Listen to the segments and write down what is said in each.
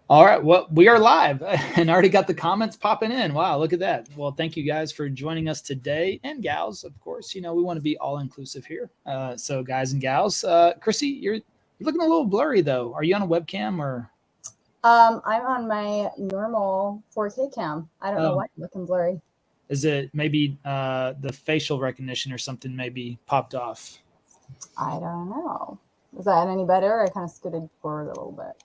All right. Well, we are live and already got the comments popping in. Wow, look at that. Well, thank you guys for joining us today, and gals, of course. You know, we want to be all inclusive here. So guys and gals, Krissy, you're looking a little blurry though. Are you on a webcam or? I'm on my normal 4K cam. I don't know why I'm looking blurry. Is it maybe the facial recognition or something maybe popped off? I don't know. Is that any better? I kind of scooted forward a little bit.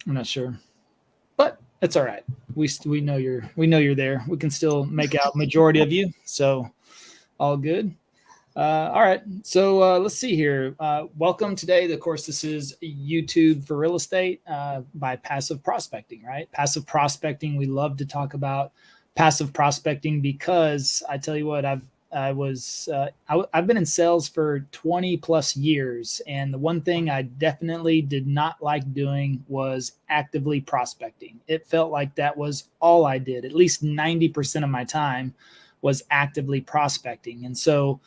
I'm not sure, but it's all right. We know you're there. We can still make out majority of you, so all good. All right, so let's see here. Welcome today. Of course, this is YouTube for real estate by Passive Prospecting, right? Passive prospecting. We love to talk about passive prospecting because I tell you what, I've been in sales for 20 plus years. And the one thing I definitely did not like doing was actively prospecting. It felt like that was all I did. At least 90% of my time was actively prospecting. And so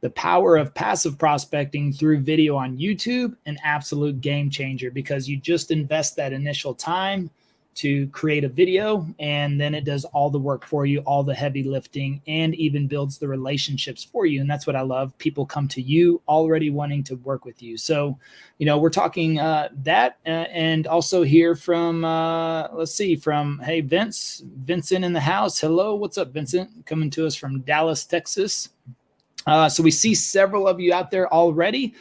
the power of passive prospecting through video on YouTube, an absolute game changer, because you just invest that initial time to create a video, and then it does all the work for you, all the heavy lifting, and even builds the relationships for you. And that's what I love. People come to you already wanting to work with you. So, you know, we're talking that and also hear from, let's see, from, hey, Vincent in the house. Hello, what's up, Vincent? Coming to us from Dallas, Texas. So we see several of you out there already.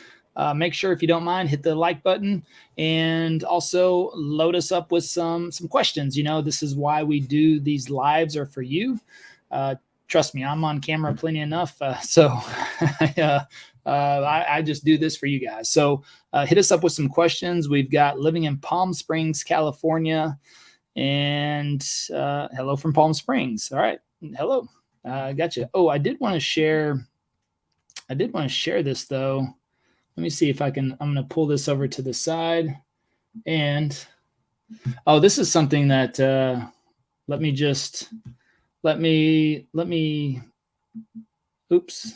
Make sure, if you don't mind, hit the like button and also load us up with some questions. You know, this is why we do these lives, are for you. Trust me, I'm on camera plenty enough. So I just do this for you guys. So hit us up with some questions. We've got living in Palm Springs, California, and hello from Palm Springs. All right. Hello. Gotcha. Oh, I did want to share this though. Let me see if I can. I'm going to pull this over to the side. And, oh, this is something that, let me, oops.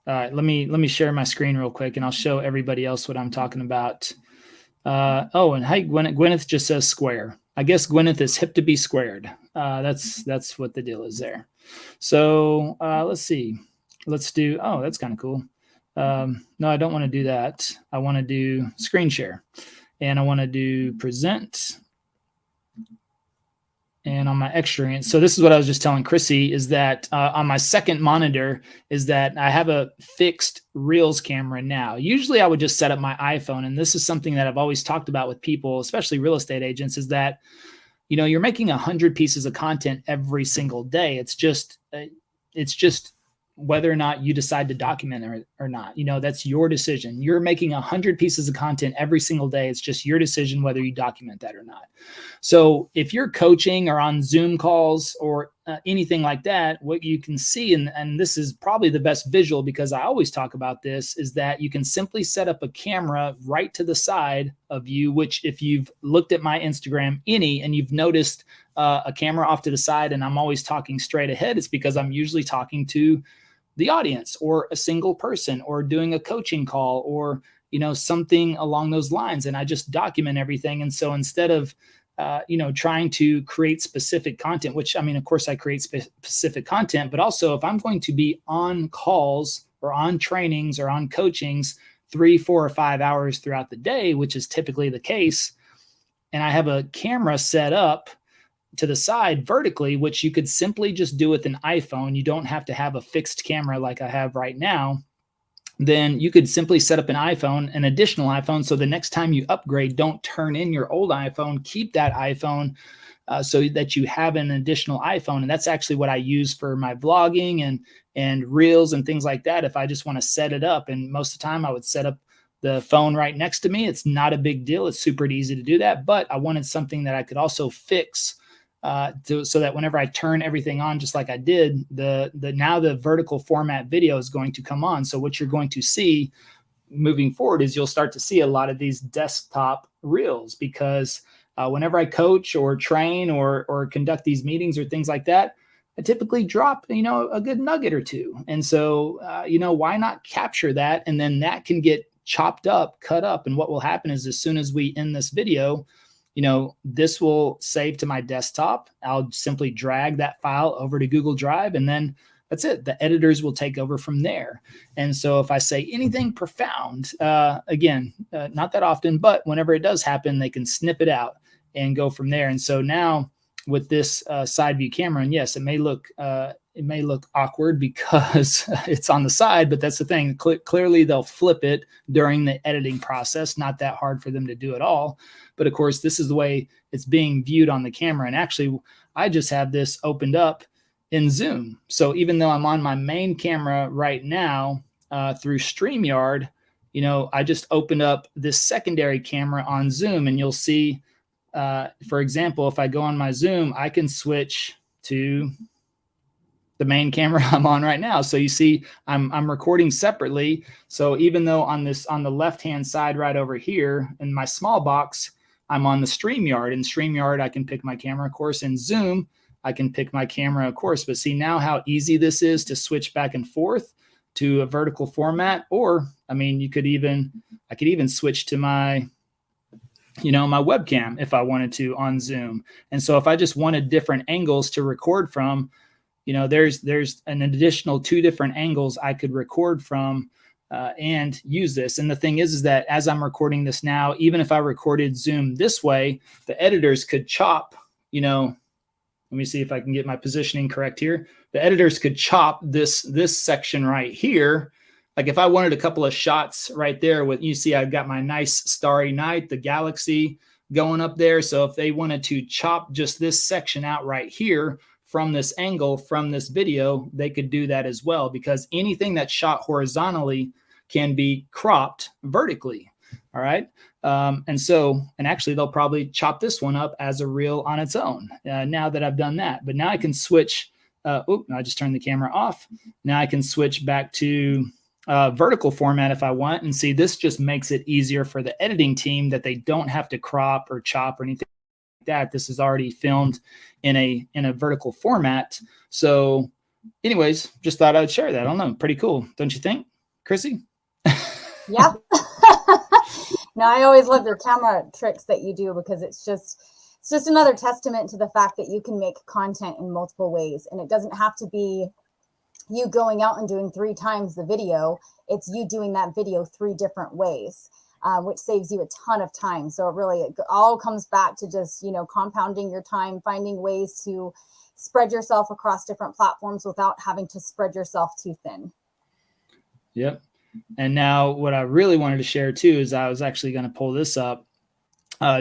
All right, let me share my screen real quick and I'll show everybody else what I'm talking about. Oh, and hey, Gwyneth just says square. I guess Gwyneth is hip to be squared. That's what the deal is there. So let's see. Let's do, oh, that's kind of cool. No, I don't want to do that. I want to do screen share, and I want to do present. And on my extra, so this is what I was just telling Krissy, is that on my second monitor is that I have a fixed Reels camera now. Usually I would just set up my iPhone. And this is something that I've always talked about with people, especially real estate agents, is that, you know, you're making 100 pieces of content every single day. It's just whether or not you decide to document it or not. You know, that's your decision. You're making 100 pieces of content every single day. It's just your decision whether you document that or not. So if you're coaching or on Zoom calls or anything like that, what you can see, and this is probably the best visual because I always talk about this, is that you can simply set up a camera right to the side of you, which if you've looked at my Instagram and you've noticed a camera off to the side and I'm always talking straight ahead, it's because I'm usually talking to the audience or a single person or doing a coaching call or, you know, something along those lines. And I just document everything. And so instead of, you know, trying to create specific content, which, I mean, of course I create specific content, but also if I'm going to be on calls or on trainings or on coachings 3, 4, or 5 hours throughout the day, which is typically the case, and I have a camera set up to the side vertically, which you could simply just do with an iPhone. You don't have to have a fixed camera like I have right now. Then you could simply set up an additional iPhone. So the next time you upgrade, don't turn in your old iPhone, keep that iPhone so that you have an additional iPhone. And that's actually what I use for my vlogging and reels and things like that. If I just want to set it up, and most of the time I would set up the phone right next to me. It's not a big deal. It's super easy to do that. But I wanted something that I could also fix so that whenever I turn everything on, just like I did, now the vertical format video is going to come on. So what you're going to see moving forward is you'll start to see a lot of these desktop reels, because whenever I coach or train or conduct these meetings or things like that, I typically drop, you know, a good nugget or two. And so, you know, why not capture that? And then that can get chopped up, cut up. And what will happen is as soon as we end this video, this will save to my desktop. I'll simply drag that file over to Google Drive, and then that's it. The editors will take over from there. And so if I say anything profound, again, not that often, but whenever it does happen, they can snip it out and go from there. And so now with this side view camera, and yes, it may look awkward because it's on the side, but that's the thing. Clearly they'll flip it during the editing process. Not that hard for them to do at all. But of course, this is the way it's being viewed on the camera. And actually, I just have this opened up in Zoom. So even though I'm on my main camera right now through StreamYard, I just opened up this secondary camera on Zoom, and you'll see, for example, if I go on my Zoom, I can switch to the main camera I'm on right now. So you see, I'm recording separately. So even though on the left-hand side right over here in my small box, I'm on the StreamYard. In StreamYard, I can pick my camera, of course. In Zoom, I can pick my camera, of course. But see now how easy this is to switch back and forth to a vertical format. Or, I mean, I could even switch to my my webcam if I wanted to on Zoom. And so if I just wanted different angles to record from, there's an additional 2 different angles I could record from and use this. And the thing is that as I'm recording this now, even if I recorded Zoom this way, the editors could chop, let me see if I can get my positioning correct here. The editors could chop this section right here. Like if I wanted a couple of shots right there with, you see, I've got my nice starry night, the galaxy going up there. So if they wanted to chop just this section out right here from this angle, from this video, they could do that as well, because anything that's shot horizontally can be cropped vertically. All right. And actually they'll probably chop this one up as a reel on its own now that I've done that. But now I can switch. I just turned the camera off. Now I can switch back to vertical format if I want. And see, this just makes it easier for the editing team that they don't have to crop or chop or anything like that. This is already filmed in a vertical format. So anyways, just thought I would share that. I don't know. Pretty cool. Don't you think, Krissy? Yep. No, I always love your camera tricks that you do, because it's just another testament to the fact that you can make content in multiple ways. And it doesn't have to be you going out and doing 3 times the video. It's you doing that video 3 different ways, which saves you a ton of time. So it all comes back to just, compounding your time, finding ways to spread yourself across different platforms without having to spread yourself too thin. Yep. And now what I really wanted to share too is I was actually going to pull this up.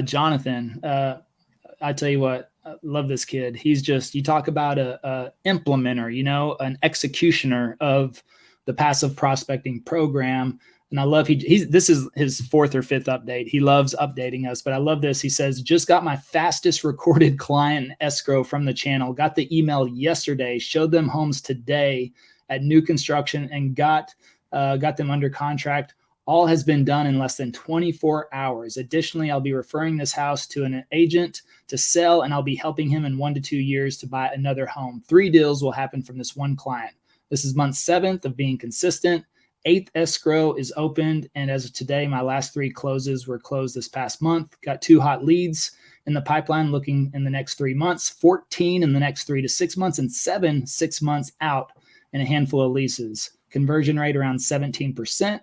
Jonathan, I tell you what, I love this kid. He's just, you talk about a implementer, an executioner of the passive prospecting program. And I love, this is his 4th or 5th update. He loves updating us, but I love this. He says, just got my fastest recorded client in escrow from the channel. Got the email yesterday, showed them homes today at new construction, and got them under contract. All has been done in less than 24 hours. Additionally, I'll be referring this house to an agent to sell, and I'll be helping him in 1 to 2 years to buy another home. 3 deals will happen from this one client. This is month 7th of being consistent. 8th escrow is opened. And as of today, my last 3 closes were closed this past month. Got 2 hot leads in the pipeline looking in the next 3 months, 14 in the next 3 to 6 months, and 7 6 months out, and a handful of leases. Conversion rate around 17%.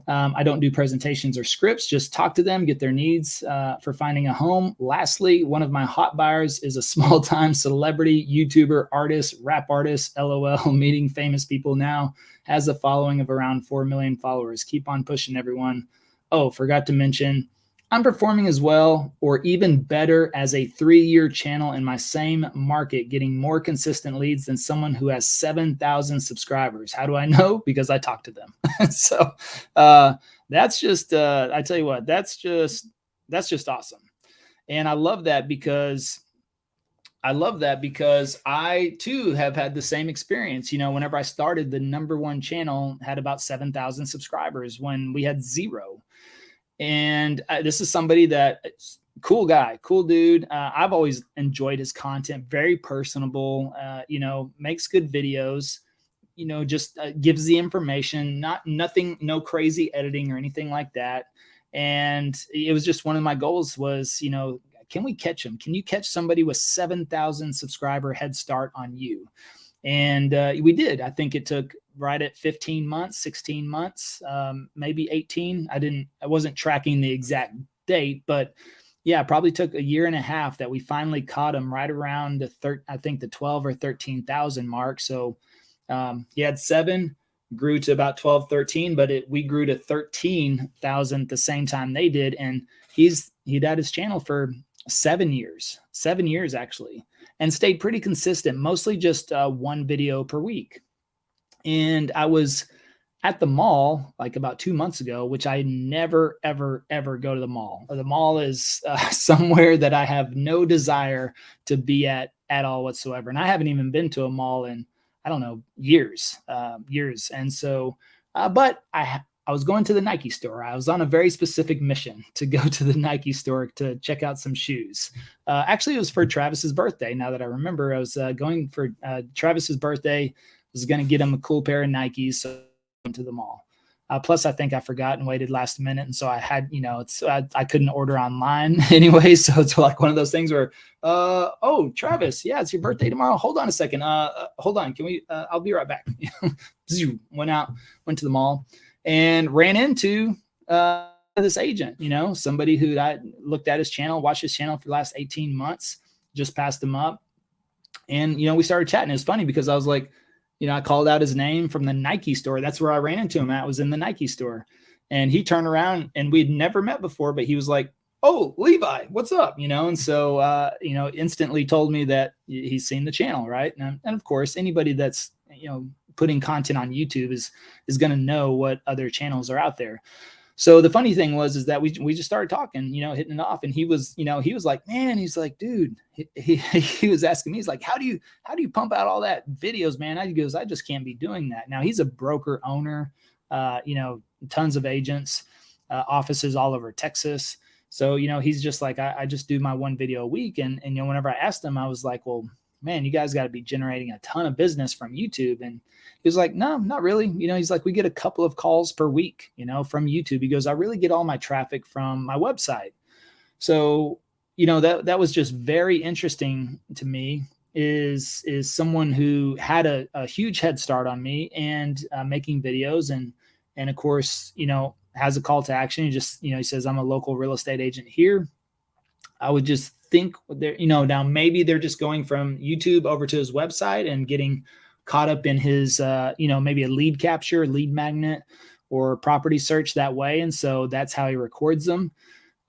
I don't do presentations or scripts, just talk to them, get their needs for finding a home. Lastly, one of my hot buyers is a small-time celebrity, YouTuber, artist, rap artist, LOL, meeting famous people now, has a following of around 4 million followers. Keep on pushing, everyone. Oh, forgot to mention, I'm performing as well or even better as a 3-year channel in my same market, getting more consistent leads than someone who has 7,000 subscribers. How do I know? Because I talk to them. So that's just, I tell you what, that's just awesome. And I love that because I too have had the same experience. Whenever I started, the #1 channel had about 7,000 subscribers when we had 0. And this is somebody that cool guy, cool dude. I've always enjoyed his content, very personable, makes good videos, just gives the information, nothing, no crazy editing or anything like that. And it was just one of my goals was, can we catch them? Can you catch somebody with 7,000 subscriber head start on you? And we did. I think it took right at 15 months, 16 months, maybe 18. I wasn't tracking the exact date, but yeah, it probably took a year and a half that we finally caught him right around I think the 12 or 13,000 mark. So he had 7, grew to about 12, 13, but we grew to 13,000 at the same time they did. And he'd had his channel for 7 years actually, and stayed pretty consistent, mostly just 1 video per week. And I was at the mall like about 2 months ago, which I never, ever, ever go to the mall. The mall is somewhere that I have no desire to be at all whatsoever. And I haven't even been to a mall in, I don't know, years. And so, but I was going to the Nike store. I was on a very specific mission to go to the Nike store to check out some shoes. Actually, it was for Travis's birthday. Now that I remember, I was going for Travis's birthday. I was going to get him a cool pair of Nikes. So I went to the mall. Plus, I think I forgot and waited last minute. And so I had, I couldn't order online anyway. So it's like one of those things where, oh, Travis, yeah, it's your birthday tomorrow. Hold on a second. Hold on. Can we, I'll be right back. Went to the mall and ran into this agent, somebody who I looked at his channel, watched his channel for the last 18 months, just passed him up. And, we started chatting. It was funny because I was like, I called out his name from the Nike store. That's where I ran into him at, was in the Nike store. And he turned around, and we'd never met before, but he was like, oh, Levi, what's up? And so, instantly told me that he's seen the channel. Right. And of course, anybody that's, putting content on YouTube is going to know what other channels are out there. So the funny thing is that we just started talking, hitting it off. And he was like, man, he's like, dude, he was asking me, he's like, how do you pump out all that videos, man? He goes, I just can't be doing that. Now he's a broker owner, tons of agents, offices all over Texas. So, he's just like, I just do my 1 video a week. And whenever I asked him, I was like, well, man, you guys got to be generating a ton of business from YouTube. And he was like, no, not really. He's like, we get a couple of calls per week, from YouTube. He goes, I really get all my traffic from my website. So, that was just very interesting to me, is someone who had a huge head start on me and making videos. And of course, has a call to action. He just, he says, I'm a local real estate agent here. I would just think they're, now maybe they're just going from YouTube over to his website and getting caught up in his, maybe a lead capture, lead magnet, or property search that way. And so that's how he records them.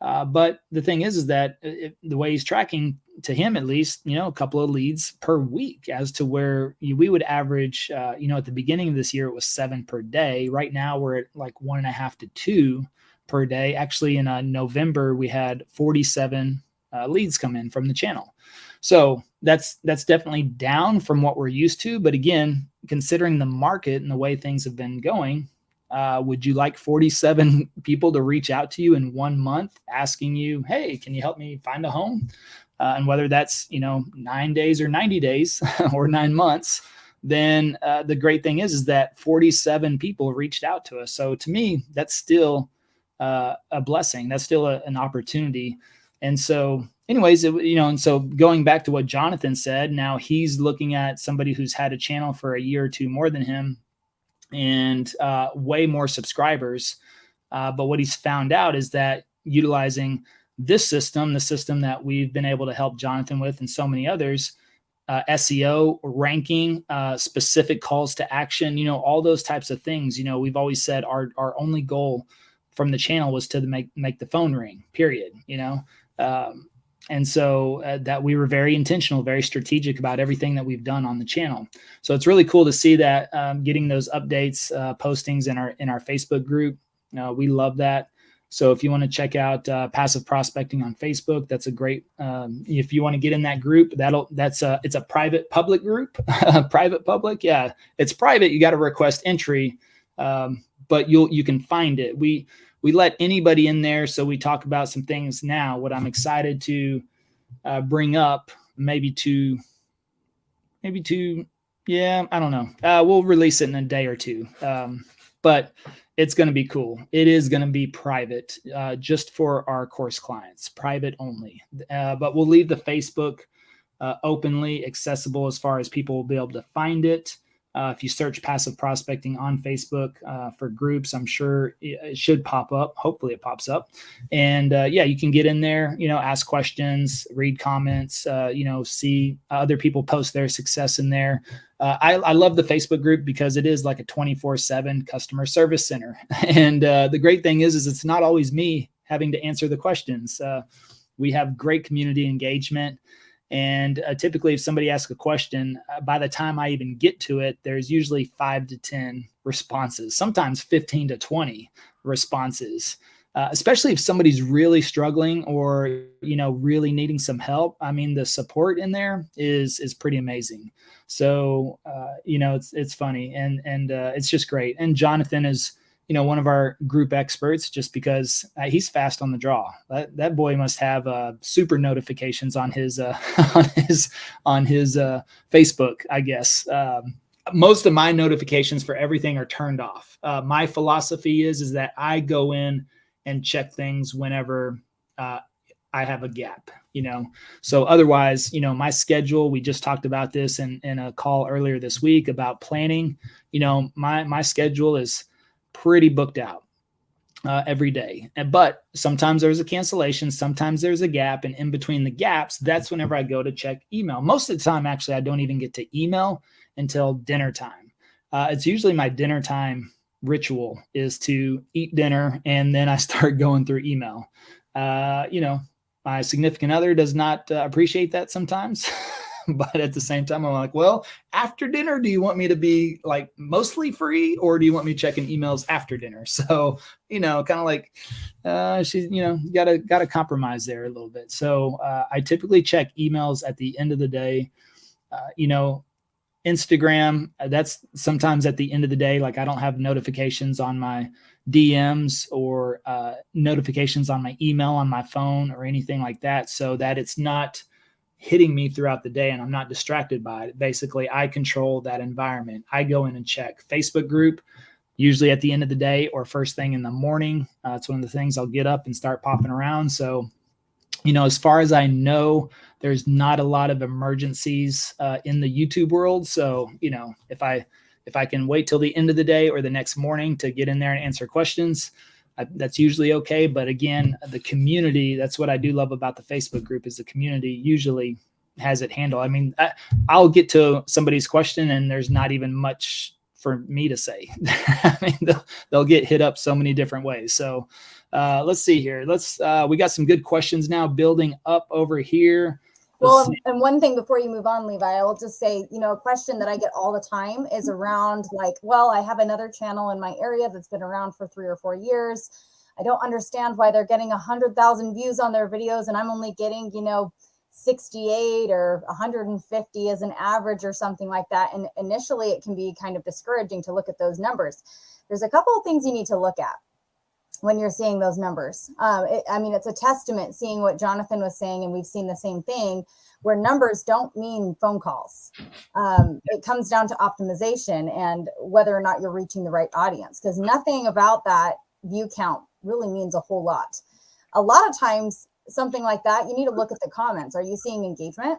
But the thing is that the way he's tracking, to him at least, a couple of leads per week, as to where we would average, at the beginning of this year, it was 7 per day. Right now we're at like 1.5 to 2 per day. Actually, in November, we had 47 leads come in from the channel. So that's definitely down from what we're used to. But again, considering the market and the way things have been going, would you like 47 people to reach out to you in 1 month asking you, hey, can you help me find a home? And whether that's, 9 days or 90 days or 9 months, then the great thing is that 47 people reached out to us. So to me, that's still a blessing. That's still an opportunity. And so anyways, and so going back to what Jonathan said, now he's looking at somebody who's had a channel for a year or two more than him and way more subscribers. But what he's found out is that utilizing this system, the system that we've been able to help Jonathan with and so many others, SEO, ranking, specific calls to action, all those types of things. We've always said our only goal from the channel was to make the phone ring, period, and so that we were very intentional, very strategic about everything that we've done on the channel. So it's really cool to see that, getting those updates, postings in our Facebook group. We love that. So if you want to check out passive prospecting on Facebook, that's a great. If you want to get in that group, it's a private public group. Private public, yeah, it's private. You got to request entry, but you can find it. We let anybody in there. So we talk about some things now. What I'm excited to bring up, maybe two, yeah, I don't know. We'll release it in a day or two. But It's going to be cool. It is going to be private, just for our course clients, private only. But we'll leave the Facebook openly accessible as far as people will be able to find it. If you search passive prospecting on Facebook for groups, I'm sure it should pop up. Hopefully it pops up. And yeah, you can get in there, ask questions, read comments, see other people post their success in there. I love the Facebook group because it is like a 24/7 customer service center. And the great thing is it's not always me having to answer the questions. We have great community engagement. And typically, if somebody asks a question, by the time I even get to it, there's usually 5 to 10 responses, sometimes 15 to 20 responses, especially if somebody's really struggling or, really needing some help. I mean, the support in there is pretty amazing. So, it's funny and it's just great. And Jonathan is, one of our group experts, just because he's fast on the draw. That boy must have super notifications on his on his Facebook, I guess. Most of my notifications for everything are turned off. My philosophy is that I go in and check things whenever I have a gap, So otherwise, my schedule, we just talked about this in a call earlier this week about planning. My schedule is pretty booked out every day. But sometimes there's a cancellation, sometimes there's a gap. And in between the gaps, that's whenever I go to check email. Most of the time, actually, I don't even get to email until dinner time. It's usually my dinner time ritual is to eat dinner, and then I start going through email. My significant other does not appreciate that sometimes. But at the same time, I'm like, well, after dinner, do you want me to be like mostly free, or do you want me checking emails after dinner? So, kind of like, she's, gotta compromise there a little bit. So I typically check emails at the end of the day. Instagram, that's sometimes at the end of the day. Like I don't have notifications on my DMs or notifications on my email on my phone or anything like that, so that it's not hitting me throughout the day and I'm not distracted by it. Basically, I control that environment. I go in and check Facebook group, usually at the end of the day or first thing in the morning. It's one of the things I'll get up and start popping around. So, as far as I know, there's not a lot of emergencies in the YouTube world. So, if I can wait till the end of the day or the next morning to get in there and answer questions, that's usually okay. But again, the community, that's what I do love about the Facebook group, is the community usually has it handled. I mean, I'll get to somebody's question and there's not even much for me to say. I mean, they'll get hit up so many different ways. So let's see here. We got some good questions now building up over here. Well, and one thing before you move on, Levi, I will just say, a question that I get all the time is around like, well, I have another channel in my area that's been around for 3 or 4 years. I don't understand why they're getting 100,000 views on their videos and I'm only getting, 68 or 150 as an average or something like that. And initially it can be kind of discouraging to look at those numbers. There's a couple of things you need to look at when you're seeing those numbers. It's a testament seeing what Jonathan was saying, and we've seen the same thing, where numbers don't mean phone calls. It comes down to optimization and whether or not you're reaching the right audience, because nothing about that view count really means a whole lot. A lot of times, something like that, you need to look at the comments. Are you seeing engagement?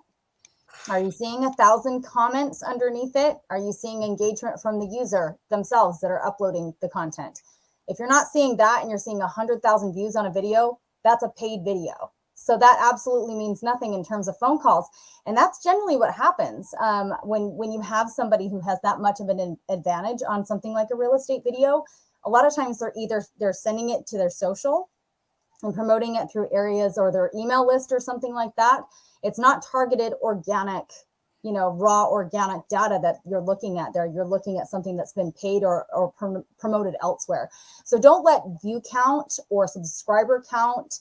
Are you seeing 1,000 comments underneath it? Are you seeing engagement from the user themselves that are uploading the content? If you're not seeing that and you're seeing 100,000 views on a video, that's a paid video. So that absolutely means nothing in terms of phone calls. And that's generally what happens when you have somebody who has that much of an advantage on something like a real estate video. A lot of times they're sending it to their social and promoting it through areas or their email list or something like that. It's not targeted organic, raw organic data that you're looking at there. You're looking at something that's been paid or promoted elsewhere. So don't let view count or subscriber count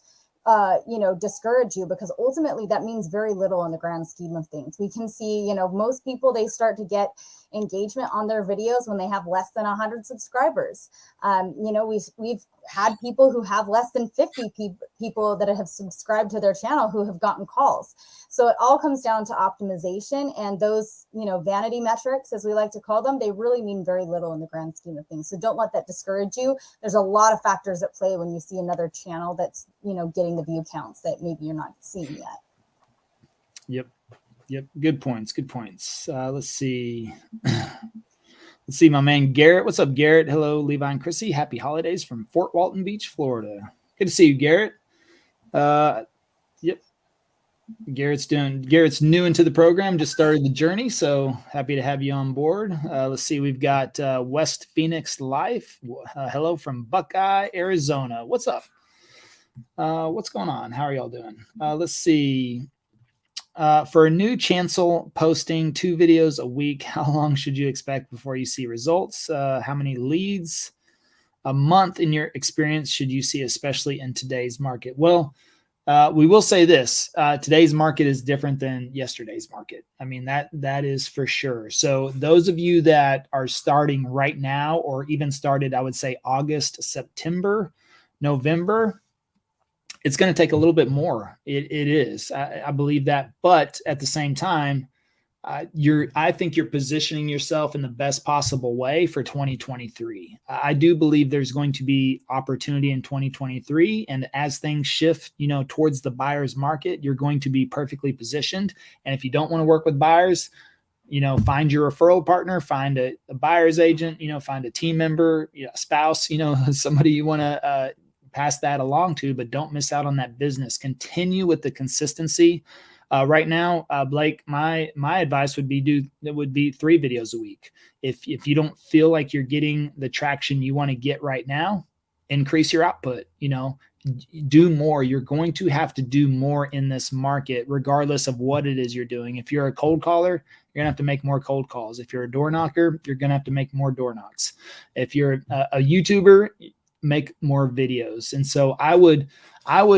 discourage you, because ultimately that means very little in the grand scheme of things. We can see, most people, they start to get engagement on their videos when they have less than 100 subscribers. We've had people who have less than 50 people that have subscribed to their channel who have gotten calls. So it all comes down to optimization, and those, vanity metrics, as we like to call them, they really mean very little in the grand scheme of things. So don't let that discourage you. There's a lot of factors at play when you see another channel that's, getting the view counts that maybe you're not seeing yet. Yep. Good points. Let's see. Let's see, my man Garrett. What's up, Garrett? Hello, Levi and Krissy. Happy holidays from Fort Walton Beach, Florida. Good to see you, Garrett. Yep. Garrett's new into the program, just started the journey, so happy to have you on board. Let's see, we've got West Phoenix Life. Hello from Buckeye, Arizona. What's up? What's going on? How are y'all doing? Let's see. For a new chancel posting 2 videos a week, how long should you expect before you see results? How many leads a month in your experience should you see, especially in today's market? Well, we will say this, today's market is different than yesterday's market. I mean, that is for sure. So those of you that are starting right now, or even started, I would say August, September, November, it's going to take a little bit more. It is. I believe that. But at the same time, I think you're positioning yourself in the best possible way for 2023. I do believe there's going to be opportunity in 2023. And as things shift, towards the buyer's market, you're going to be perfectly positioned. And if you don't want to work with buyers, find your referral partner, find a buyer's agent, find a team member, a spouse, somebody you want to pass that along to, but don't miss out on that business. Continue with the consistency. Right now, Blake, my advice would be 3 videos a week. If you don't feel like you're getting the traction you want to get right now, increase your output. Do more. You're going to have to do more in this market, regardless of what it is you're doing. If you're a cold caller, you're gonna have to make more cold calls. If you're a door knocker, you're gonna have to make more door knocks. If you're a YouTuber, make more videos. And so I would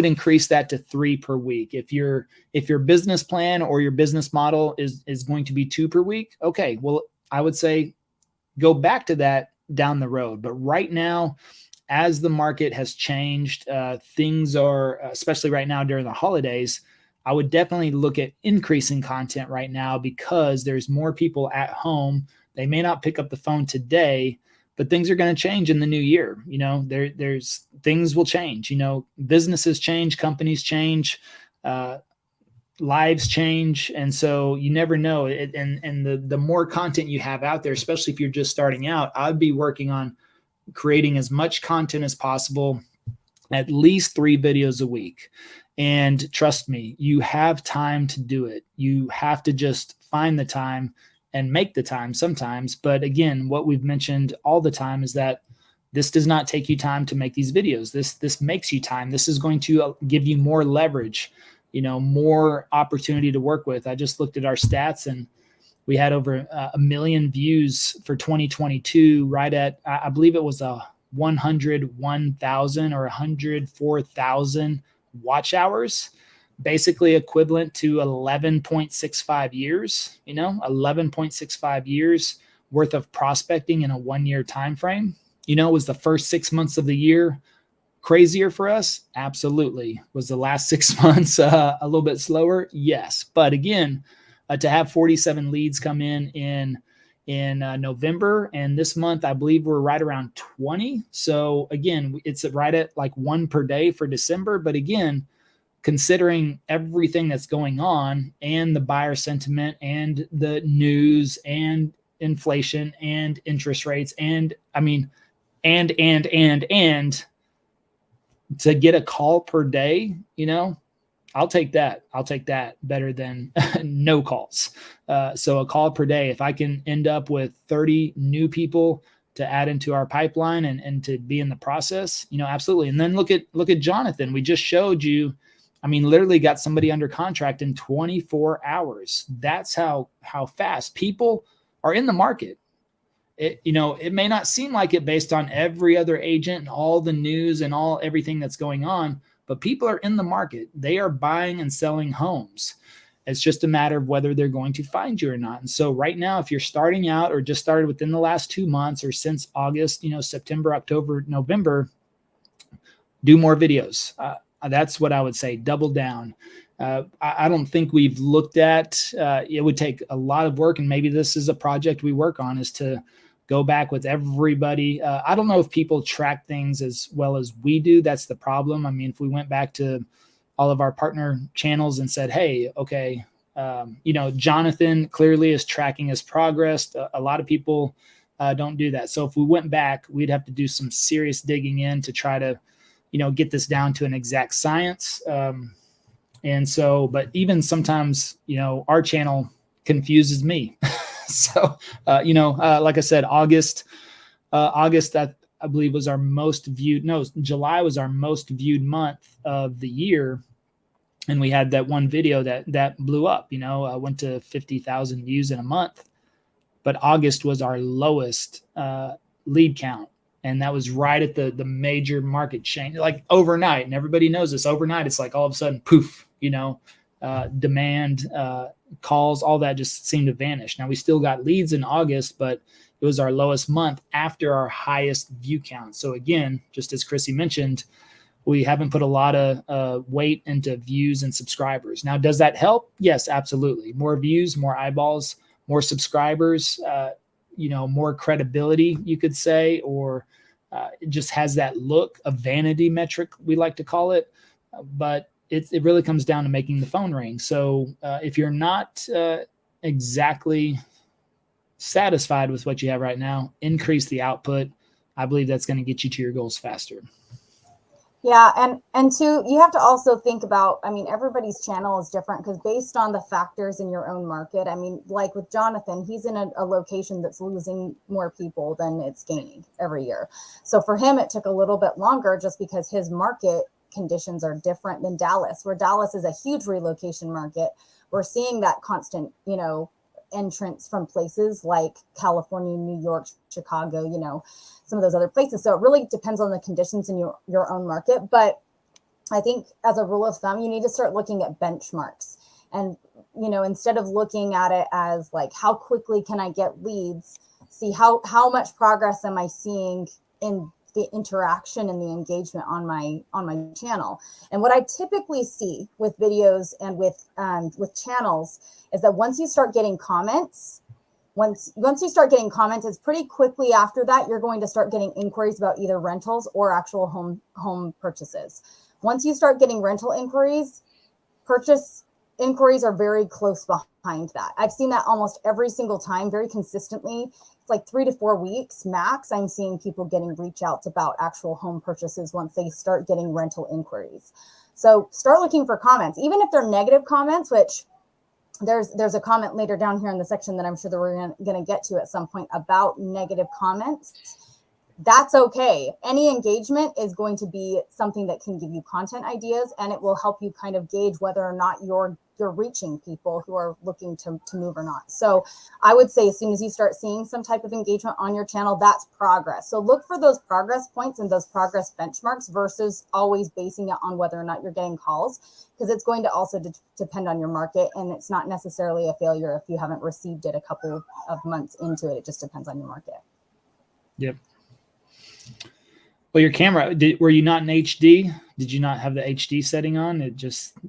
increase that to 3 per week. If your business plan or your business model is going to be 2 per week, okay, well, I would say go back to that down the road. But right now, as the market has changed, things are, especially right now during the holidays, I would definitely look at increasing content right now, because there's more people at home. They may not pick up the phone today, but things are going to change in the new year. There's things will change. Businesses change, companies change, lives change, and so you never know. And the more content you have out there, especially if you're just starting out, I'd be working on creating as much content as possible, at least 3 videos a week. And trust me, you have time to do it. You have to just find the time and make the time sometimes. But again, what we've mentioned all the time is that this does not take you time to make these videos. This makes you time. This is going to give you more leverage, more opportunity to work with. I just looked at our stats, and we had over 1 million views for 2022, right at, I believe it was 101,000 or 104,000 watch hours, basically equivalent to 11.65 years, 11.65 years worth of prospecting in a 1-year time frame. Was the first 6 months of the year crazier for us? Absolutely. Was the last 6 months a little bit slower? Yes. But again, to have 47 leads come in November, and this month, I believe we're right around 20. So again, it's right at like 1 per day for December. But again, considering everything that's going on, and the buyer sentiment, and the news, and inflation, and interest rates, and to get a call per day, I'll take that. I'll take that better than no calls. So a call per day, if I can end up with 30 new people to add into our pipeline and to be in the process, absolutely. And then look at Jonathan. We just showed you, literally got somebody under contract in 24 hours. That's how fast people are in the market. It may not seem like it based on every other agent and all the news and everything that's going on, but people are in the market. They are buying and selling homes. It's just a matter of whether they're going to find you or not. And so right now, if you're starting out or just started within the last 2 months or since August, September, October, November, do more videos. That's what I would say. Double down. I don't think we've looked at, it would take a lot of work, and maybe this is a project we work on, is to go back with everybody. I don't know if people track things as well as we do. That's the problem. I mean, if we went back to all of our partner channels and said, hey, okay, Jonathan clearly is tracking his progress. A lot of people don't do that. So if we went back, we'd have to do some serious digging in to try to, get this down to an exact science. And so, but even sometimes, our channel confuses me. So, like I said, August, I believe was our most viewed. No, July was our most viewed month of the year. And we had that one video that blew up, went to 50,000 views in a month. But August was our lowest lead count. And that was right at the major market change, like overnight. And everybody knows this. Overnight, it's like all of a sudden, poof, demand, calls, all that just seemed to vanish. Now, we still got leads in August, but it was our lowest month after our highest view count. So again, just as Krissy mentioned, we haven't put a lot of weight into views and subscribers. Now, does that help? Yes, absolutely. More views, more eyeballs, more subscribers, more credibility, you could say, or it just has that look, a vanity metric, we like to call it. But it really comes down to making the phone ring. So if you're not exactly satisfied with what you have right now, increase the output. I believe that's going to get you to your goals faster. Yeah. And two, you have to also think about, everybody's channel is different because based on the factors in your own market, like with Jonathan, he's in a location that's losing more people than it's gaining every year. So for him, it took a little bit longer just because his market conditions are different than Dallas, where Dallas is a huge relocation market. We're seeing that constant, entrance from places like California, New York, Chicago, some of those other places. So it really depends on the conditions in your own market. But I think as a rule of thumb, you need to start looking at benchmarks. And, instead of looking at it as like, how quickly can I get leads? See how much progress am I seeing in the interaction and the engagement on my channel. And what I typically see with videos and with channels is that once you start getting comments, once you start getting comments, it's pretty quickly after that, you're going to start getting inquiries about either rentals or actual home purchases. Once you start getting rental inquiries, purchase inquiries are very close behind that. I've seen that almost every single time, very consistently. It's like 3 to 4 weeks max. I'm seeing people getting reach outs about actual home purchases once they start getting rental inquiries. So start looking for comments, even if they're negative comments, which there's a comment later down here in the section that I'm sure that we're going to get to at some point about negative comments. That's okay. Any engagement is going to be something that can give you content ideas, and it will help you kind of gauge whether or not you're reaching people who are looking to move or not. So I would say as soon as you start seeing some type of engagement on your channel, that's progress. So look for those progress points and those progress benchmarks versus always basing it on whether or not you're getting calls, because it's going to also depend on your market, and it's not necessarily a failure if you haven't received it a couple of months into it. It just depends on your market. Yep. Well, your camera, were you not in HD? Did you not have the HD setting on?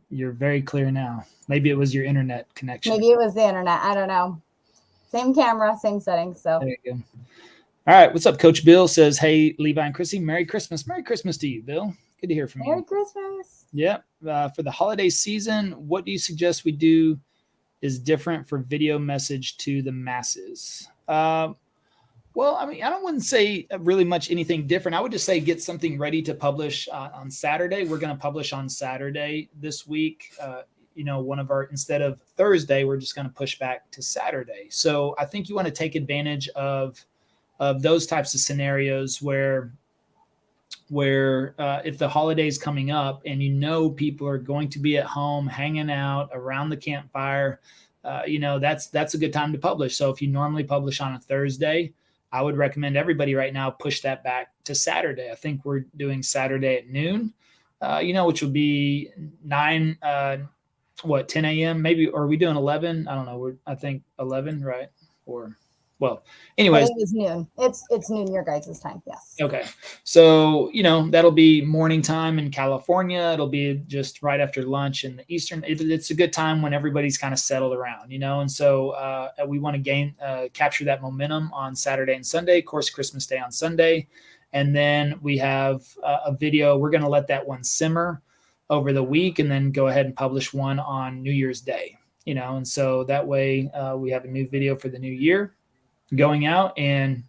You're very clear now. Maybe it was your internet connection. Maybe it was the internet. I don't know. Same camera, same settings. So there you go. All right. What's up? Coach Bill says, hey, Levi and Krissy, Merry Christmas. Merry Christmas to you, Bill. Good to hear from you. Merry Christmas. Yeah. For the holiday season, what do you suggest we do is different for video message to the masses? Well, I wouldn't say really much anything different. I would just say get something ready to publish on Saturday. We're going to publish on Saturday this week. Instead of Thursday, we're just going to push back to Saturday. So I think you want to take advantage of those types of scenarios where if the holiday's coming up and people are going to be at home hanging out around the campfire, that's a good time to publish. So if you normally publish on a Thursday, I would recommend everybody right now push that back to Saturday. I think we're doing Saturday at noon. which will be 10 a.m. maybe, or are we doing 11? I don't know. I think 11, right? Or, well, anyways. It was noon. It's noon your guys' time. Yes. Okay. So, that'll be morning time in California. It'll be just right after lunch in the Eastern. It's a good time when everybody's kind of settled around, and so we want to capture that momentum on Saturday and Sunday, of course, Christmas Day on Sunday. And then we have a video. We're going to let that one simmer over the week and then go ahead and publish one on New Year's Day, and so that way we have a new video for the new year going out, and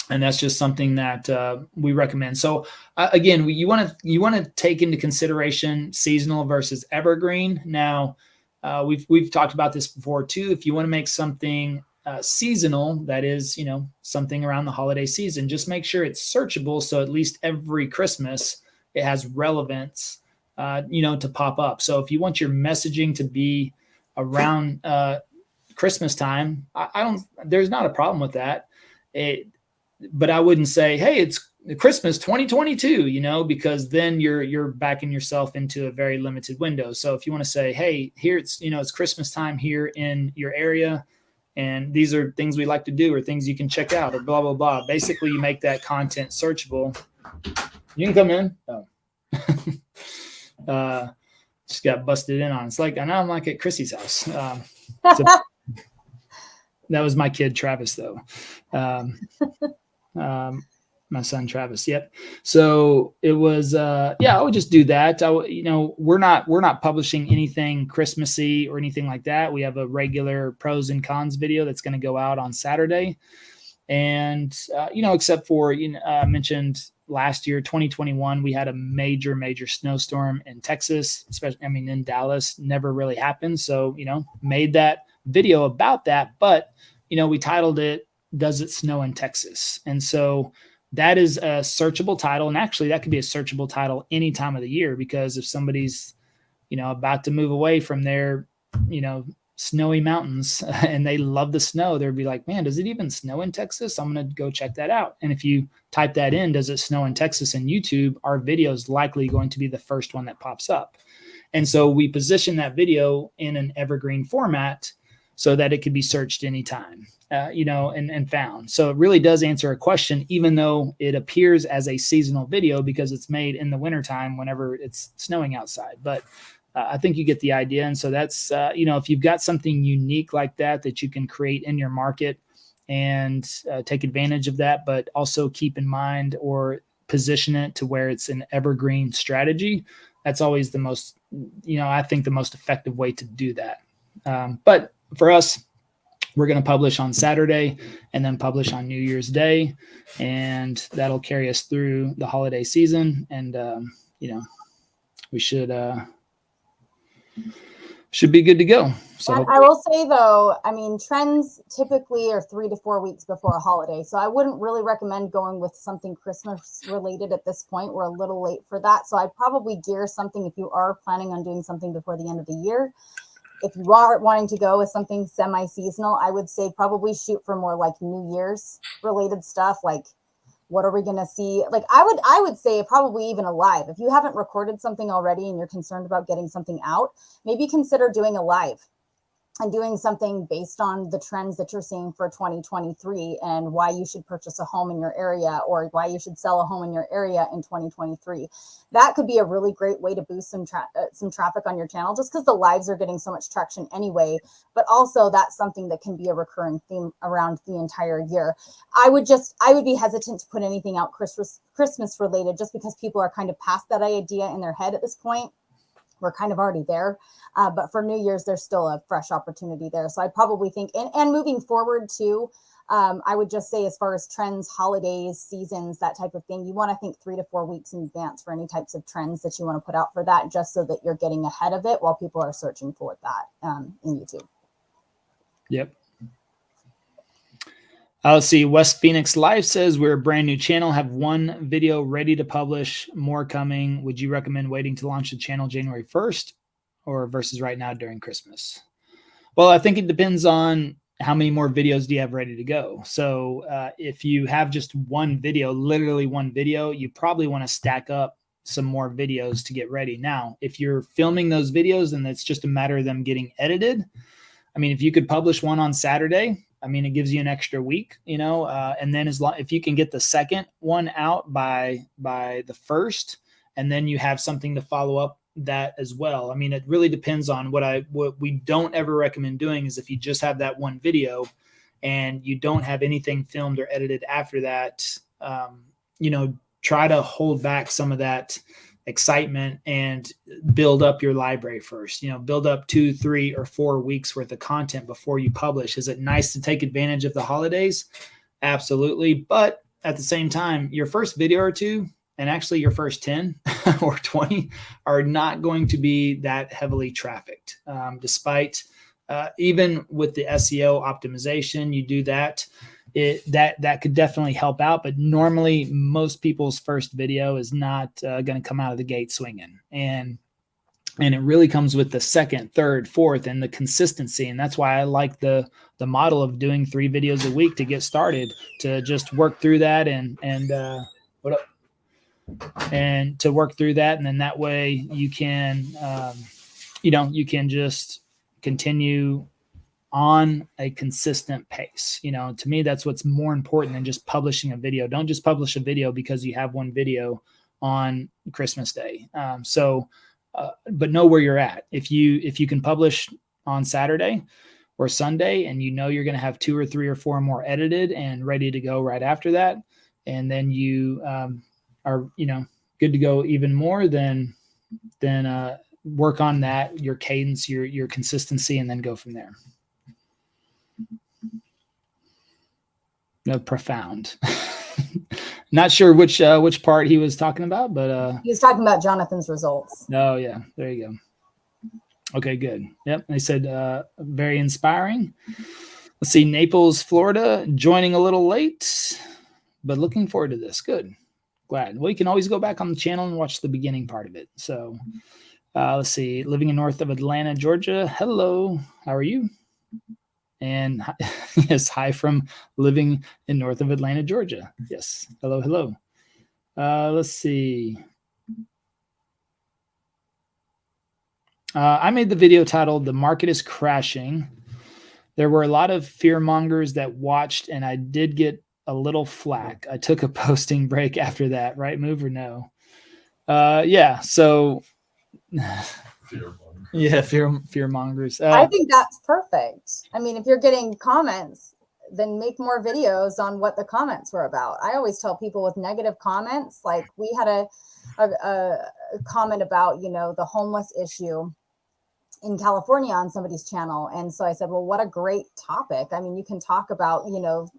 that's just something that we recommend. So again, you want to take into consideration seasonal versus evergreen. Now, we've talked about this before too. If you want to make something seasonal, that is, something around the holiday season, just make sure it's searchable. So at least every Christmas it has relevance, to pop up. So if you want your messaging to be around Christmas time, there's not a problem with that. But I wouldn't say, hey, it's Christmas 2022, because then you're backing yourself into a very limited window. So if you want to say, hey, here it's Christmas time here in your area, and these are things we like to do or things you can check out or blah, blah, blah. Basically, you make that content searchable. You can come in. Oh. Just got busted in on. It's like, I know I'm like at Krissy's house. That was my kid, Travis, though. My son, Travis. Yep. So it was, I would just do that. We're not publishing anything Christmassy or anything like that. We have a regular pros and cons video that's going to go out on Saturday. And, except for, I mentioned last year, 2021, we had a major, major snowstorm in Texas, especially, in Dallas, never really happened. So, made that video about that, but we titled it, Does It Snow in Texas? And so that is a searchable title. And actually that could be a searchable title any time of the year, because if somebody's, about to move away from their, snowy mountains and they love the snow, they'd be like, man, does it even snow in Texas? I'm going to go check that out. And if you type that in, Does It Snow in Texas, in YouTube, our video is likely going to be the first one that pops up. And so we position that video in an evergreen format so that it could be searched anytime, and found. So it really does answer a question, even though it appears as a seasonal video because it's made in the wintertime whenever it's snowing outside. But I think you get the idea. And so that's, if you've got something unique like that you can create in your market and take advantage of that, but also keep in mind or position it to where it's an evergreen strategy, that's always the most, I think the most effective way to do that. But for us, we're going to publish on Saturday and then publish on New Year's Day, and that'll carry us through the holiday season. And, we should be good to go. So and I will say though, trends typically are 3 to 4 weeks before a holiday. So I wouldn't really recommend going with something Christmas related at this point. We're a little late for that. So I'd probably gear something, if you are planning on doing something before the end of the year. If you are wanting to go with something semi-seasonal, I would say probably shoot for more like New Year's related stuff. Like, what are we going to see? Like, I would say probably even a live. If you haven't recorded something already and you're concerned about getting something out, maybe consider doing a live and doing something based on the trends that you're seeing for 2023 and why you should purchase a home in your area or why you should sell a home in your area in 2023. That could be a really great way to boost some traffic on your channel, just because the lives are getting so much traction anyway. But also that's something that can be a recurring theme around the entire year. I would be hesitant to put anything out Christmas related, just because people are kind of past that idea in their head at this point. We're kind of already there. But for New Year's, there's still a fresh opportunity there. So I probably think, and moving forward too, I would just say, as far as trends, holidays, seasons, that type of thing, you want to think 3 to 4 weeks in advance for any types of trends that you want to put out for that, just so that you're getting ahead of it while people are searching for that in YouTube. Yep. Let's see. West Phoenix Life says, we're a brand new channel, have one video ready to publish, more coming. Would you recommend waiting to launch the channel January 1st or versus right now during Christmas? Well, I think it depends on how many more videos do you have ready to go. So if you have just one video, literally one video, you probably want to stack up some more videos to get ready. Now, if you're filming those videos and it's just a matter of them getting edited, I mean, if you could publish one on Saturday, I mean, it gives you an extra week, and then if you can get the second one out by the first, and then you have something to follow up that as well. I mean, it really depends on what we don't ever recommend doing is if you just have that one video and you don't have anything filmed or edited after that, try to hold back some of that excitement and build up your library first. Build up 2, 3, or 4 weeks worth of content before you publish. Is it nice to take advantage of the holidays? Absolutely. But at the same time, your first video or two, and actually your first 10 or 20 are not going to be that heavily trafficked. Despite even with the SEO optimization, you do that, that could definitely help out. But normally most people's first video is not going to come out of the gate swinging. And it really comes with the second, third, fourth, and the consistency. And that's why I like the model of doing 3 videos a week to get started, to just work through that and to work through that. And then that way you can, you can just continue on a consistent pace. To me, that's what's more important than just publishing a video. Don't just publish a video because you have one video on Christmas Day. But know where you're at. If you can publish on Saturday or Sunday, and you're going to have 2 or 3 or 4 more edited and ready to go right after that, and then you are good to go even more, then work on that, your cadence, your consistency, and then go from there. No, profound. Not sure which part he was talking about, but he was talking about Jonathan's results. Oh yeah, there you go. Okay, good. Yep, they said very inspiring. Let's see, Naples, Florida, joining a little late, but looking forward to this. Good, glad. Well, you can always go back on the channel and watch the beginning part of it. So let's see, living in north of Atlanta, Georgia. Hello, how are you? And yes, hi from living in north of Atlanta, Georgia. Yes. Hello, hello. Let's see. I made the video titled "The Market is Crashing." There were a lot of fear mongers that watched, and I did get a little flack. I took a posting break after that. Right move or no? Yeah. So. Yeah, fear mongers. I think that's perfect. I mean, if you're getting comments, then make more videos on what the comments were about. I always tell people with negative comments, like we had a comment about, the homeless issue in California on somebody's channel. And so I said, well, what a great topic. I mean, you can talk about,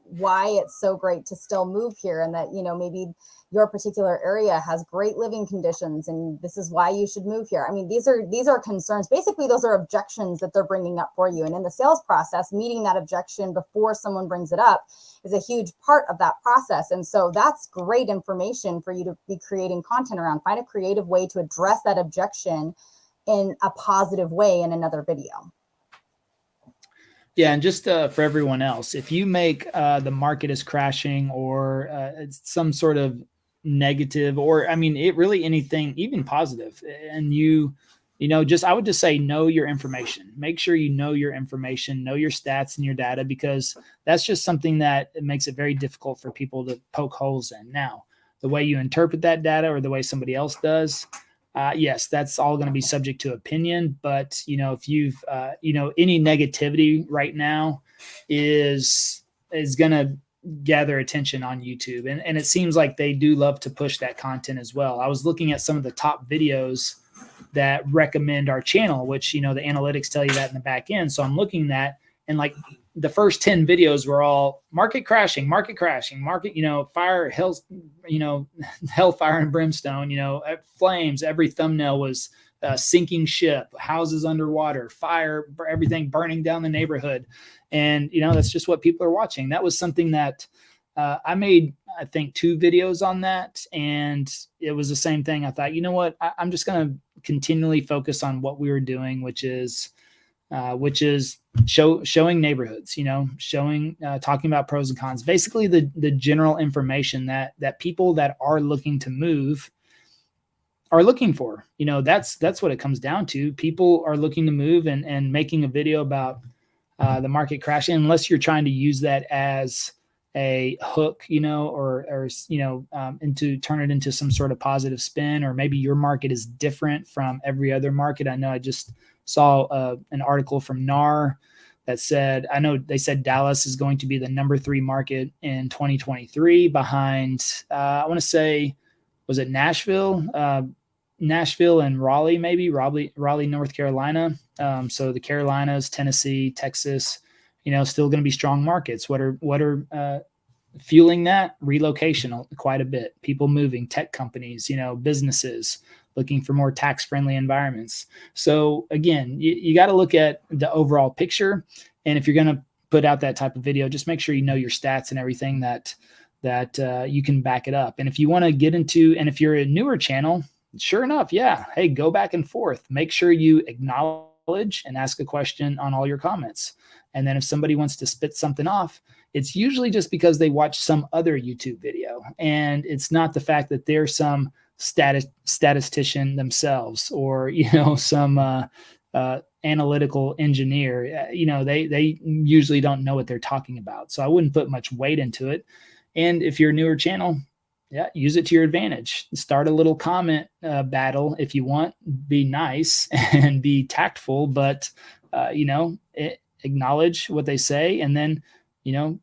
why it's so great to still move here, and that, maybe your particular area has great living conditions, and this is why you should move here. I mean, these are concerns. Basically, those are objections that they're bringing up for you. And in the sales process, meeting that objection before someone brings it up is a huge part of that process. And so that's great information for you to be creating content around. Find a creative way to address that objection in a positive way in another video. Yeah, and just for everyone else, if you make the market is crashing or it's some sort of negative, or I mean, it really anything, even positive, and I would just say know your information. Make sure you know your information, know your stats and your data, because that's just something that it makes it very difficult for people to poke holes in. Now, the way you interpret that data or the way somebody else does, yes, that's all going to be subject to opinion. But, if you've, any negativity right now is going to gather attention on YouTube. And it seems like they do love to push that content as well. I was looking at some of the top videos that recommend our channel, which, the analytics tell you that in the back end. So I'm looking at, and like the first 10 videos were all market crashing, fire, hellfire and brimstone, flames. Every thumbnail was sinking ship, houses underwater, fire, everything burning down the neighborhood. And, that's just what people are watching. That was something that I made, I think, 2 videos on that. And it was the same thing. I thought, you know what, I'm just going to continually focus on what we were doing, which is showing neighborhoods, talking about pros and cons, basically the general information that people that are looking to move are looking for. That's what it comes down to. People are looking to move, and making a video about the market crashing, unless you're trying to use that as a hook, or into turn it into some sort of positive spin, or maybe your market is different from every other market. I know I just saw an article from NAR that said, I know they said Dallas is going to be the #3 market in 2023 behind, I want to say, was it Nashville and Raleigh, maybe Raleigh, North Carolina. So the Carolinas, Tennessee, Texas, still going to be strong markets. What are fueling that? Relocation quite a bit. People moving, tech companies, businesses looking for more tax-friendly environments. So again, you got to look at the overall picture. And if you're going to put out that type of video, just make sure you know your stats and everything that you can back it up. And if you want to get into, and if you're a newer channel, sure enough, yeah, hey, go back and forth. Make sure you acknowledge and ask a question on all your comments. And then if somebody wants to spit something off, it's usually just because they watched some other YouTube video. And it's not the fact that they're some statistician themselves, or, some analytical engineer. They usually don't know what they're talking about. So I wouldn't put much weight into it. And if you're a newer channel, yeah, use it to your advantage. Start a little comment battle if you want. Be nice and be tactful, but acknowledge what they say, and then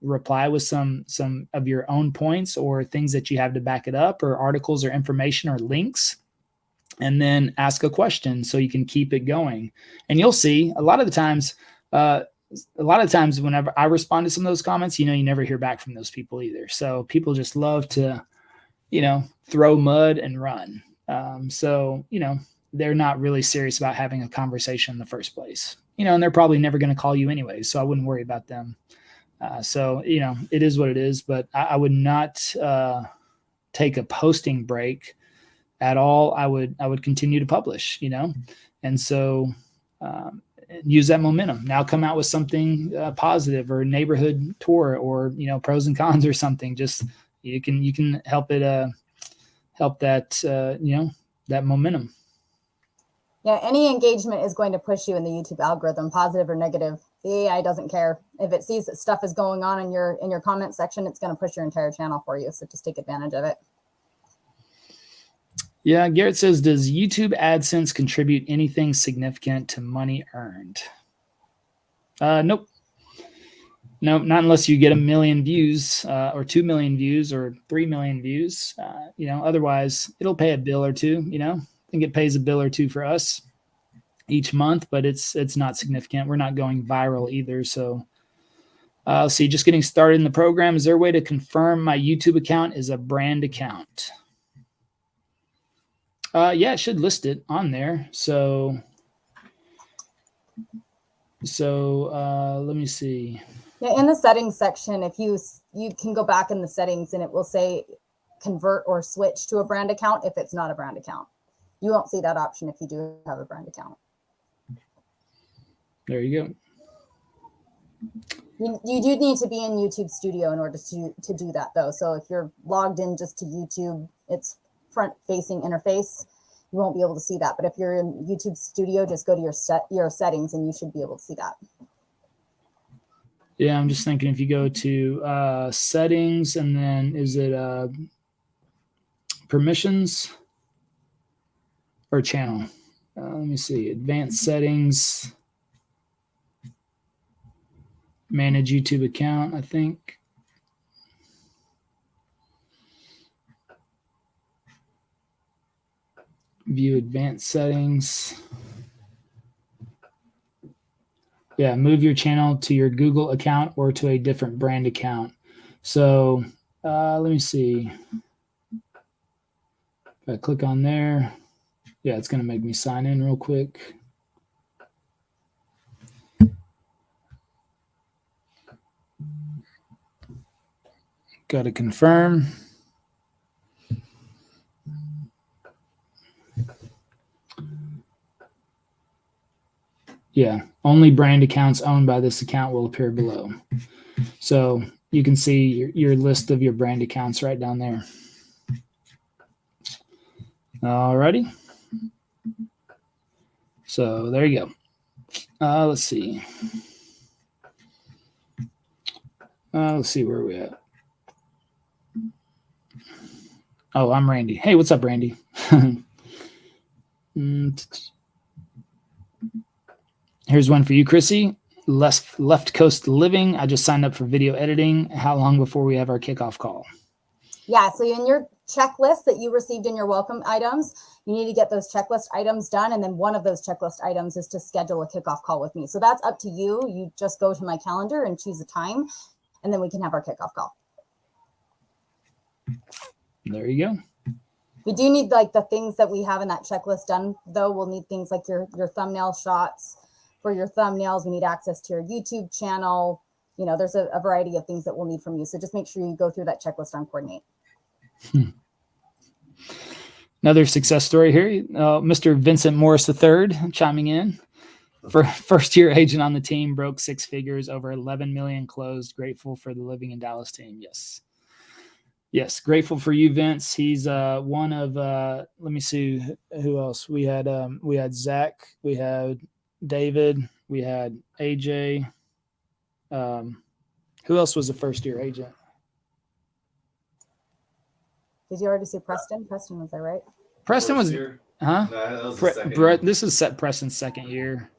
reply with some of your own points or things that you have to back it up, or articles or information or links, and then ask a question so you can keep it going. And you'll see a lot of times whenever I respond to some of those comments, you never hear back from those people either. So people just love to throw mud and run. So they're not really serious about having a conversation in the first place, and they're probably never going to call you anyway. So I wouldn't worry about them. So it is what it is, but I would not take a posting break at all. I would continue to publish, and so use that momentum. Now come out with something positive, or neighborhood tour, or pros and cons or something. Just you can help it help that that momentum. Yeah, any engagement is going to push you in the YouTube algorithm, positive or negative. The AI doesn't care. If it sees that stuff is going on in your comment section, it's going to push your entire channel for you. So just take advantage of it. Yeah, Garrett says, does YouTube AdSense contribute anything significant to money earned? Nope. No, not unless you get 1 million views, or 2 million views, or 3 million views. Otherwise it'll pay a bill or two. I think it pays a bill or two for us each month, but it's not significant. We're not going viral either. So let's see, just getting started in the program. Is there a way to confirm my YouTube account is a brand account? Yeah, it should list it on there. So let me see. Yeah, in the settings section, if you can go back in the settings, and it will say convert or switch to a brand account if it's not a brand account. You won't see that option if you do have a brand account. There you go. You do need to be in YouTube Studio in order to do that, though. So if you're logged in just to YouTube, it's front-facing interface, you won't be able to see that. But if you're in YouTube Studio, just go to your settings, and you should be able to see that. Yeah, I'm just thinking if you go to settings, and then is it permissions or channel? Let me see. Advanced settings. Manage YouTube account, I think. View advanced settings. Yeah, move your channel to your Google account or to a different brand account. So let me see. If I click on there, yeah, it's going to make me sign in real quick. Got to confirm. Yeah, only brand accounts owned by this account will appear below. So you can see your list of your brand accounts right down there. Alrighty. So there you go. Let's see. Let's see where we're at. Oh, I'm Randy. Hey, what's up, Randy? Here's one for you, Krissy. Left Coast Living. I just signed up for video editing. How long before we have our kickoff call? Yeah, so in your checklist that you received in your welcome items, you need to get those checklist items done. And then one of those checklist items is to schedule a kickoff call with me. So that's up to you. You just go to my calendar and choose a time, and then we can have our kickoff call. There you go. We do need like the things that we have in that checklist done, though. We'll need things like your thumbnail shots for your thumbnails. We need access to your YouTube channel. You know, there's a variety of things that we'll need from you. So just make sure you go through that checklist on Coordinate. Another success story here. Mr. Vincent Morris III chiming in. First year agent on the team, broke 6 figures, over 11 million closed. Grateful for the Living in Dallas team. Yes, grateful for you, Vince. He's one of let me see who else. We had Zach, we had David, we had AJ. Who else was a first year agent? Did you already say Preston? Preston was there, right? Preston was, huh? No, that was the second year. This is Preston's second year.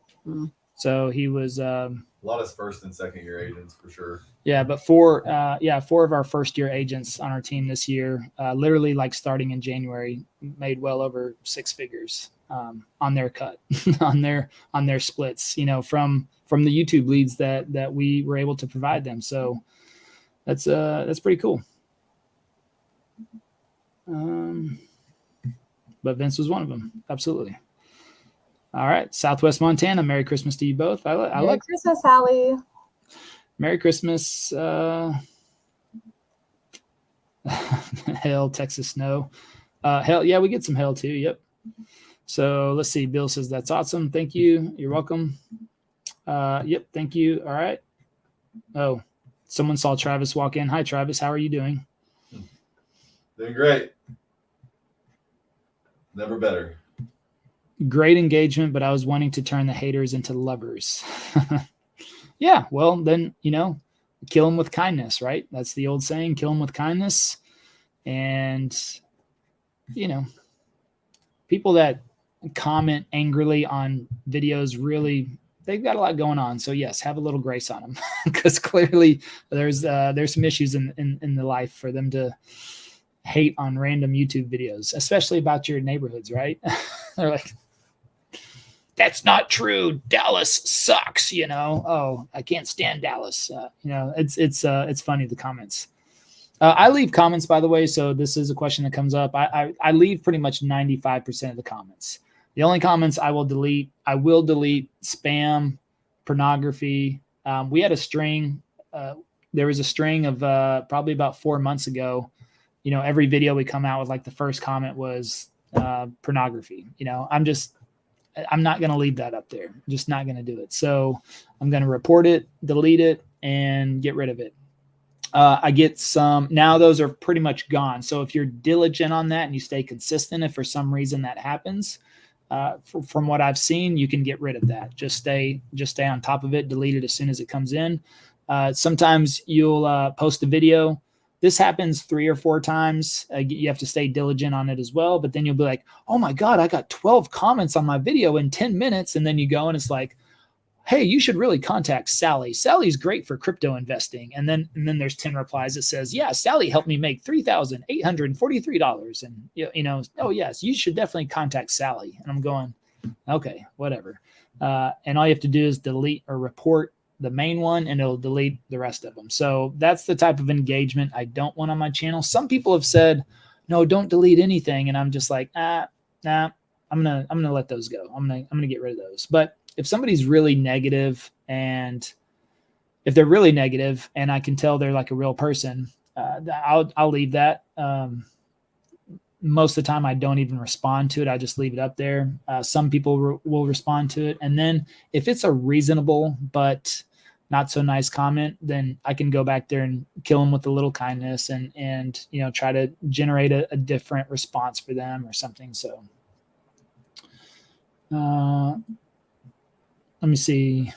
So he was a lot of first and second year agents for sure. Yeah, but four of our first year agents on our team this year, literally like starting in January, made well over 6 figures on their cut, on their splits, you know, from the YouTube leads that we were able to provide them. So that's pretty cool. But Vince was one of them. Absolutely. All right. Southwest Montana. Merry Christmas to you both. Merry Christmas, Hallie. Merry Christmas. Hail, Texas snow. Hail. Yeah, we get some hail too. Yep. So let's see. Bill says that's awesome. Thank you. You're welcome. Yep. Thank you. All right. Oh, someone saw Travis walk in. Hi, Travis. How are you doing? Doing great. Never better. Great engagement, but I was wanting to turn the haters into lovers. Yeah, well, then, you know, kill them with kindness, right? That's the old saying, kill them with kindness. And, you know, people that comment angrily on videos, really, they've got a lot going on. So, yes, have a little grace on them because clearly there's some issues in the life for them to hate on random YouTube videos, especially about your neighborhoods, right? They're like, that's not true. Dallas sucks, you know. Oh, I can't stand Dallas. You know, it's funny, the comments. I leave comments, by the way, so this is a question that comes up. I leave pretty much 95% of the comments. The only comments I will delete spam, pornography. We had a string. There was a string of probably about 4 months ago. You know, every video we come out with, like the first comment was pornography. You know, I'm not going to leave that up there. I'm just not going to do it. So I'm going to report it, delete it, and get rid of it. I get some, now those are pretty much gone. So if you're diligent on that and you stay consistent, if for some reason that happens, from what I've seen, you can get rid of that. Just stay on top of it, delete it as soon as it comes in. Sometimes you'll post a video. This happens 3 or 4 times. You have to stay diligent on it as well. But then you'll be like, oh my God, I got 12 comments on my video in 10 minutes. And then you go and it's like, hey, you should really contact Sally. Sally's great for crypto investing. And then there's 10 replies that says, yeah, Sally helped me make $3,843. And, you know, oh yes, you should definitely contact Sally. And I'm going, okay, whatever. And all you have to do is delete or report the main one and it'll delete the rest of them. So that's the type of engagement I don't want on my channel. Some people have said, no, don't delete anything. And I'm just like, nah, I'm going to let those go. I'm going to get rid of those. But if somebody's really negative and if they're really negative and I can tell they're like a real person, I'll leave that. Most of the time I don't even respond to it. I just leave it up there. Some people will respond to it. And then if it's a reasonable, but not so nice comment, then I can go back there and kill them with a little kindness and try to generate a different response for them or something. So let me see.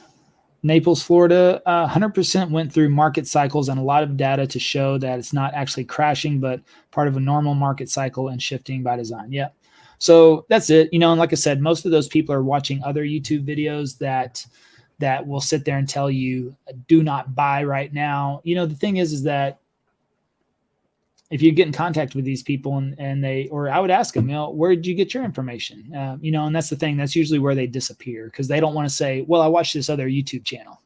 Naples, Florida, 100% went through market cycles and a lot of data to show that it's not actually crashing, but part of a normal market cycle and shifting by design. Yeah. So that's it. And like I said, most of those people are watching other YouTube videos that will sit there and tell you, do not buy right now. The thing is that if you get in contact with these people and I would ask them, where did you get your information? And that's the thing. That's usually where they disappear because they don't want to say, well, I watched this other YouTube channel,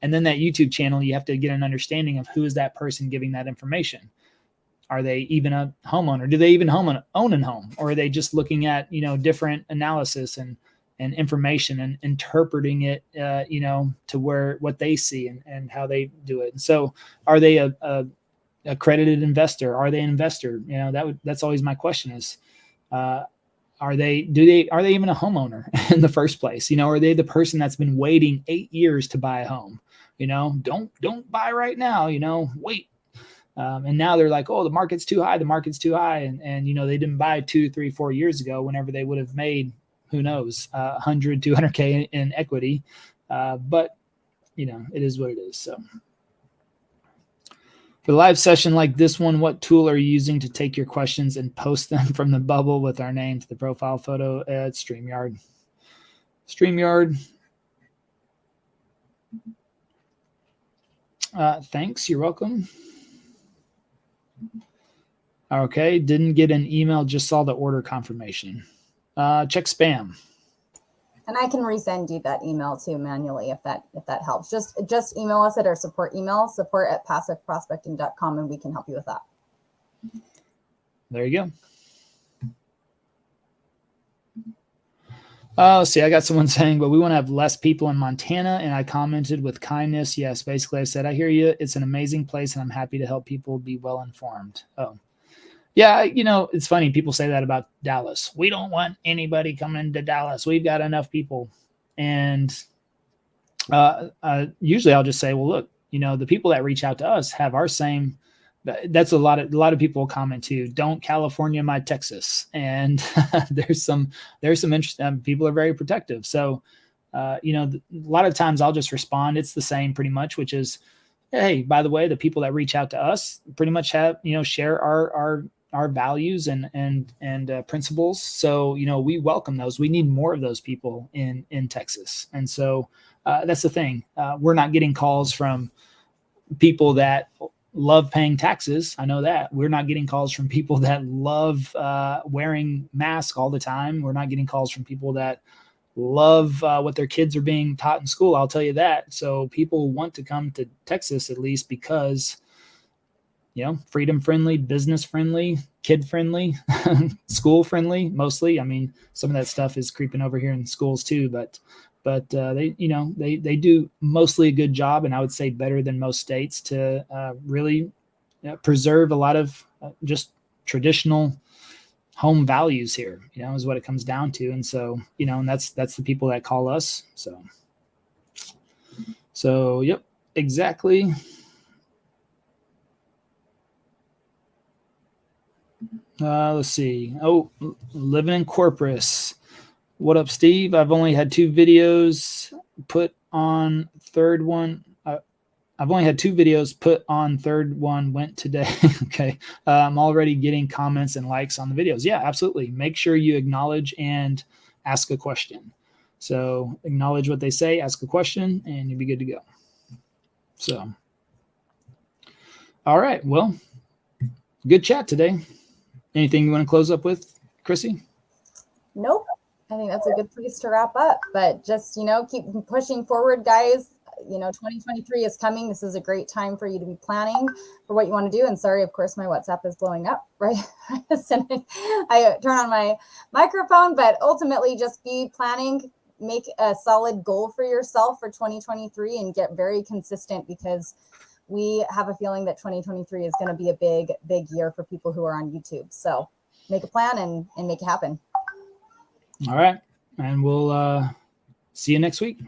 and then that YouTube channel, you have to get an understanding of who is that person giving that information. Are they even a homeowner? Do they even own a home? Or are they just looking at, different analysis and information and interpreting it, to what they see and how they do it. And so are they a accredited investor? Are they an investor? That's always my question is, are they even a homeowner in the first place? Are they the person that's been waiting 8 years to buy a home? Don't buy right now, wait. And now they're like, oh, the market's too high. And they didn't buy 2, 3, 4 years ago, whenever they would have made, who knows, 100, 200K in equity. But it is what it is. So for the live session like this one, what tool are you using to take your questions and post them from the bubble with our name to the profile photo? It's StreamYard. Thanks. You're welcome. Okay. Didn't get an email. Just saw the order confirmation. Check spam. And I can resend you that email too manually if that helps. Just email us at our support email, support@passiveprospecting.com, and we can help you with that. There you go. Let's see, I got someone saying, but we want to have less people in Montana. And I commented with kindness. Yes, basically I said, I hear you. It's an amazing place and I'm happy to help people be well informed. Oh, yeah. It's funny. People say that about Dallas. We don't want anybody coming to Dallas. We've got enough people. And usually I'll just say, well, look, the people that reach out to us have our same. That's a lot of people comment too. Don't California my Texas. And there's some interest. People are very protective. So, a lot of times I'll just respond. It's the same pretty much, which is, hey, by the way, the people that reach out to us pretty much have, share our values and principles. So, we welcome those. We need more of those people in Texas. And so that's the thing. We're not getting calls from people that love paying taxes. I know that. We're not getting calls from people that love wearing masks all the time. We're not getting calls from people that love what their kids are being taught in school. I'll tell you that. So people want to come to Texas at least because, freedom friendly, business friendly, kid friendly, school friendly, mostly. I mean, some of that stuff is creeping over here in schools too, but they do mostly a good job, and I would say better than most states to really preserve a lot of just traditional home values here, is what it comes down to. And so, and that's the people that call us. So yep, exactly. Let's see. Oh, living in Corpus. What up, Steve? I've only had 2 videos put on. Third one. I've only had 2 videos put on. Third one went today. Okay. I'm already getting comments and likes on the videos. Yeah, absolutely. Make sure you acknowledge and ask a question. So acknowledge what they say, ask a question, and you'll be good to go. So, all right. Well, good chat today. Anything you want to close up with, Krissy? Nope. I think that's a good place to wrap up, but just, keep pushing forward, guys. 2023 is coming. This is a great time for you to be planning for what you want to do. And sorry, of course, my WhatsApp is blowing up, right? I turn on my microphone, but ultimately just be planning, make a solid goal for yourself for 2023 and get very consistent, because we have a feeling that 2023 is going to be a big, big year for people who are on YouTube. So make a plan and make it happen. All right. And we'll see you next week.